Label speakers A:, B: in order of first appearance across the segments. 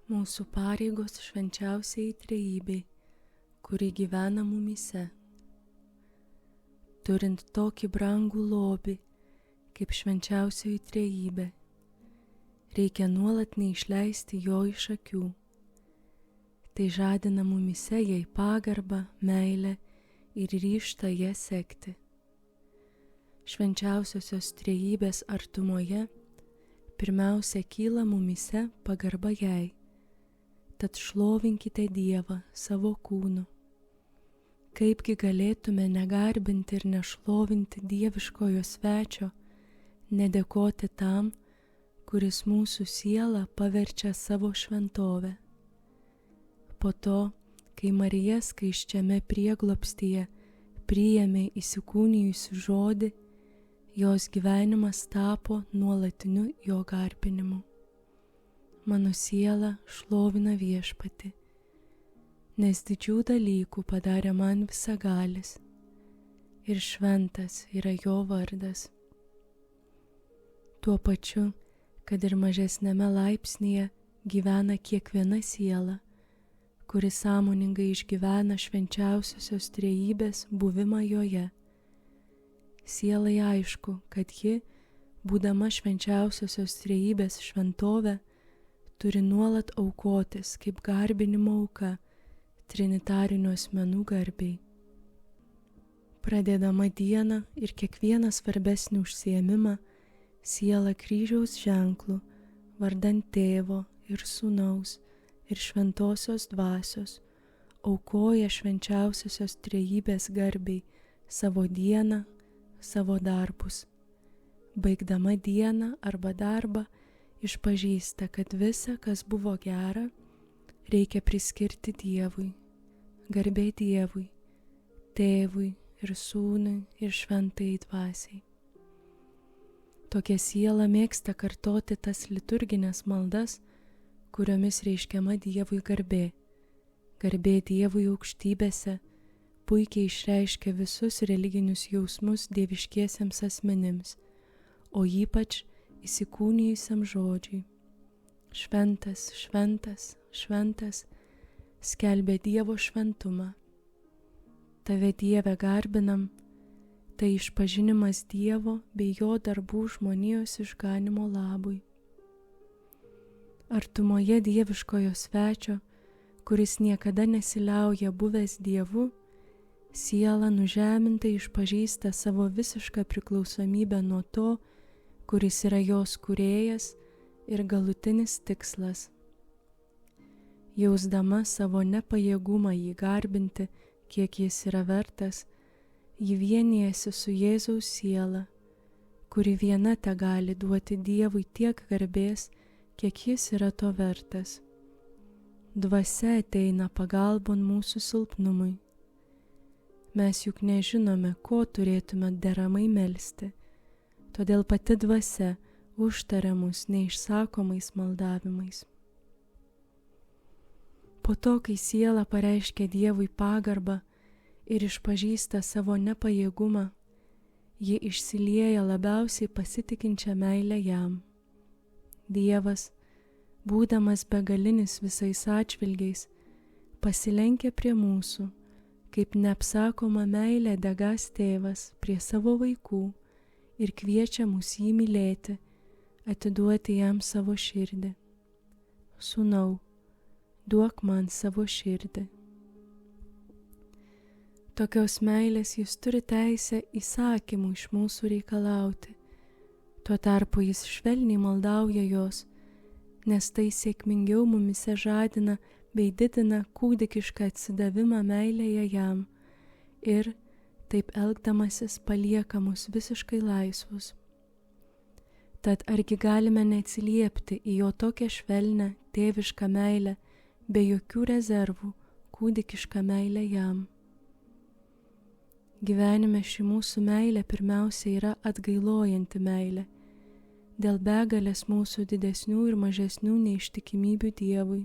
A: Mūsų pareigos švenčiausiai trejybei, kuri gyvena mumyse. Turint tokį brangų lobį, kaip švenčiausioji trejybė, reikia nuolat neišleisti jo iš akių. Tai žadina mumyse jai pagarbą, meilę ir ryžtą ją sekti. Švenčiausiosios trejybės artumoje pirmiausia kyla mumyse pagarba jai. Tad šlovinkite Dievą savo kūnu. Kaipgi galėtume negarbinti ir nešlovinti dieviškojo svečio, nedėkoti tam, kuris mūsų sielą paverčia savo šventovę. Po to, kai Marija skaisčiame prieglobstyje priėmė įsikūnijusių žodį, jos gyvenimas tapo nuolatiniu jo garbinimu. Mano siela šlovina Viešpatį, nes didžių dalykų padarė man visagalis ir šventas yra jo vardas. Tuo pačiu, kad ir mažesnėme laipsnyje gyvena kiekviena siela, kuri sąmoningai išgyvena švenčiausiosios trejybės buvimą joje. Sielai aišku, kad ji, būdama švenčiausiosios trejybės šventovė, turi nuolat aukotis kaip garbinimo auka trinitarinių asmenų garbei. Pradėdama dieną ir kiekvieną svarbesnį užsiėmimą, siela kryžiaus ženklų, vardan Tėvo ir Sūnaus ir Šventosios Dvasios, aukoja švenčiausiosios trejybės garbei savo dieną, savo darbus. Baigdama dieną arba darbą, išpažįsta, kad visa, kas buvo gera, reikia priskirti Dievui, garbė Dievui, Tėvui ir Sūnui ir Šventajai Dvasiai. Tokia siela mėgsta kartoti tas liturginės maldas, kuriomis reiškiama Dievui garbė. Garbė Dievui aukštybėse puikiai išreiškia visus religinius jausmus dieviškiesiems asmenims, o ypač įsikūnijusiam žodžiui. Šventas, šventas, šventas skelbia Dievo šventumą. Tave, Dieve, garbinam, tai išpažinimas Dievo bei jo darbų žmonijos išganimo labui. Artumoje dieviškojo svečio, kuris niekada nesiliauja buvęs Dievu, siela nužemintai išpažįsta savo visišką priklausomybę nuo to, kuris yra jos kūrėjas ir galutinis tikslas. Jausdama savo nepajėgumą jį garbinti, kiek jis yra vertas, ji vienijasi su Jėzaus siela, kuri viena tegali duoti Dievui tiek garbės, kiek jis yra to vertas. Dvasia ateina pagalbon mūsų silpnumui. Mes juk nežinome, ko turėtume deramai melsti, todėl pati dvasia užtaria mus neišsakomais maldavimais. Po to, kai siela pareiškia Dievui pagarbą ir išpažįsta savo nepajėgumą, ji išsilieja labiausiai pasitikinčią meilę jam. Dievas, būdamas begalinis visais atžvilgiais, pasilenkia prie mūsų, kaip neapsakoma meilė degas tėvas prie savo vaikų ir kviečia mus jį mylėti, atiduoti jam savo širdį. Sūnau, duok man savo širdį. Tokios meilės jis turi teisę įsakymų iš mūsų reikalauti. Tuo tarpu jis švelniai maldauja jos, nes tai sėkmingiau mumyse žadina bei didina kūdikišką atsidavimą meilėje jam ir, taip elgdamasis, palieka mus visiškai laisvus. Tad argi galime neatsiliepti į jo tokią švelnią, tėvišką meilę, be jokių rezervų, kūdikišką meilę jam? Gyvenime ši mūsų meilė pirmiausia yra atgailojanti meilė, dėl begalės mūsų didesnių ir mažesnių neištikimybių Dievui.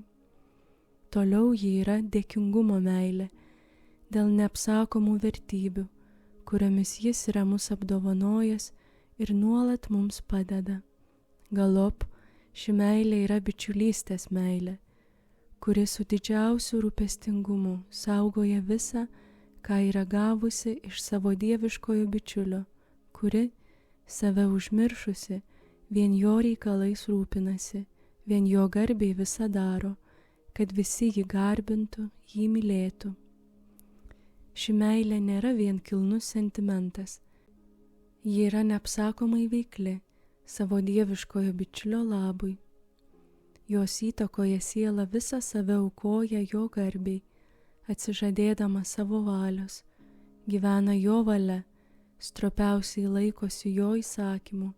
A: Toliau ji yra dėkingumo meilė, dėl neapsakomų vertybių, kuriomis jis yra mus apdovanojęs ir nuolat mums padeda. Galop, ši meilė yra bičiulystės meilė, kuri su didžiausiu rūpestingumu saugoja visą, ką yra gavusi iš savo dieviškojo bičiulio, kuri, save užmiršusi, vien jo reikalais rūpinasi, vien jo garbei visą daro, kad visi jį garbintų, jį mylėtų. Ši meilė nėra vien kilnus sentimentas. Ji yra neapsakomai veikli savo dieviškojo bičiulio labui. Jos įtakoje siela visą save aukoja jo garbei, atsižadėdama savo valios, gyvena jo valia, stropiausiai laikosi jo įsakymų,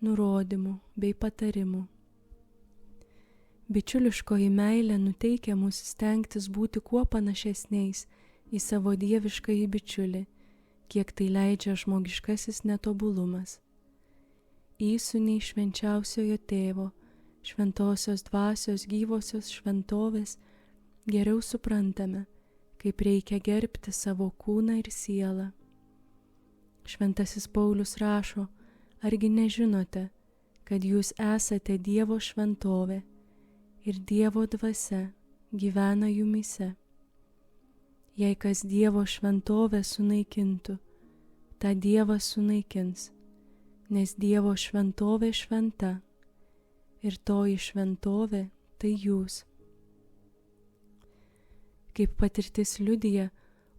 A: nurodymų bei patarimų. Bičiuliškoji meilė nuteikia mus stengtis būti kuo panašesniais į savo dieviškąjį bičiulį, kiek tai leidžia žmogiškasis netobulumas. Įsūniai švenčiausiojo tėvo, šventosios dvasios gyvosios šventovės, geriau suprantame, kaip reikia gerbti savo kūną ir sielą. Šventasis Paulius rašo, argi nežinote, kad jūs esate Dievo šventovė ir Dievo dvasia gyvena jumyse. Jei kas Dievo šventovę sunaikintų, tą Dievas sunaikins, nes Dievo šventovė šventa ir toji šventovė tai jūs. Kaip patirtis liudija,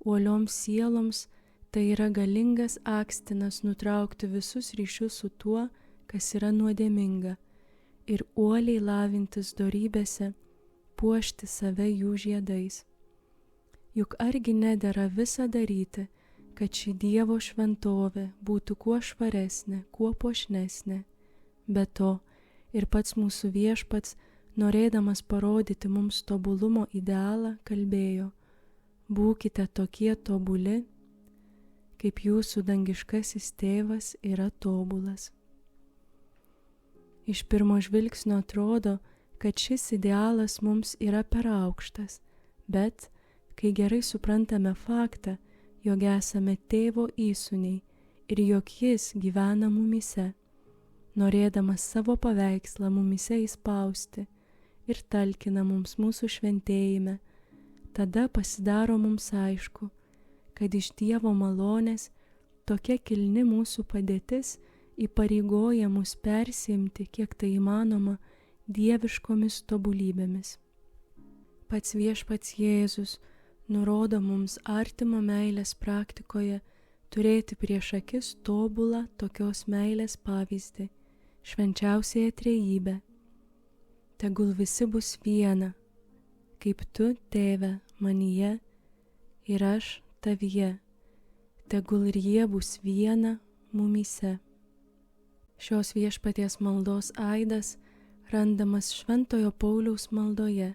A: uolioms sieloms tai yra galingas akstinas nutraukti visus ryšius su tuo, kas yra nuodėminga, ir uoliai lavintis dorybėse, puošti save jų žiedais. Juk argi nedera visa daryti, kad ši Dievo šventovė būtų kuo švaresnė, kuo puošnesnė. Be to, ir pats mūsų Viešpats, norėdamas parodyti mums tobulumo idealą, kalbėjo: būkite tokie tobuli, kaip jūsų dangiškasis tėvas yra tobulas. Iš pirmo žvilgsnio atrodo, kad šis idealas mums yra per aukštas, bet, kai gerai suprantame faktą, jog esame tėvo įsūniai ir jog jis gyvena mumyse, norėdamas savo paveikslą mumyse įspausti ir talkina mums mūsų šventėjime, tada pasidaro mums aišku, kad iš Dievo malonės tokia kilni mūsų padėtis įpareigoja mus persiimti, kiek tai įmanoma, dieviškomis tobulybėmis. Pats Viešpats Jėzus nurodo mums artimą meilės praktikoje turėti prieš akis tobulą tokios meilės pavyzdį, švenčiausiąją trejybę. Tegul visi bus viena, kaip tu, Tėve, manyje ir aš tavyje, tegul ir jie bus viena mumyse. Šios Viešpaties maldos aidas randamas Šventojo Pauliaus maldoje,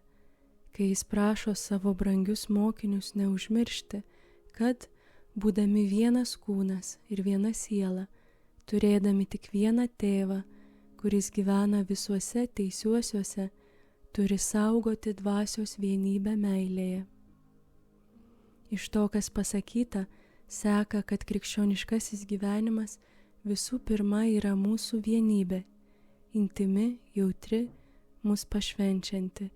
A: kai jis prašo savo brangius mokinius neužmiršti, kad, būdami vienas kūnas ir viena siela, turėdami tik vieną tėvą, kuris gyvena visuose teisiuosiuose, turi saugoti dvasios vienybę meilėje. Iš to, kas pasakyta, seka, kad krikščioniškasis gyvenimas visų pirma yra mūsų vienybė, intimi, jautri, mus pašvenčianti,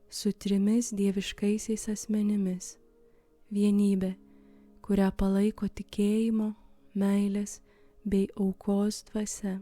A: su trimis dieviškaisiais asmenimis. Vienybė, kurią palaiko tikėjimo, meilės bei aukos dvasia.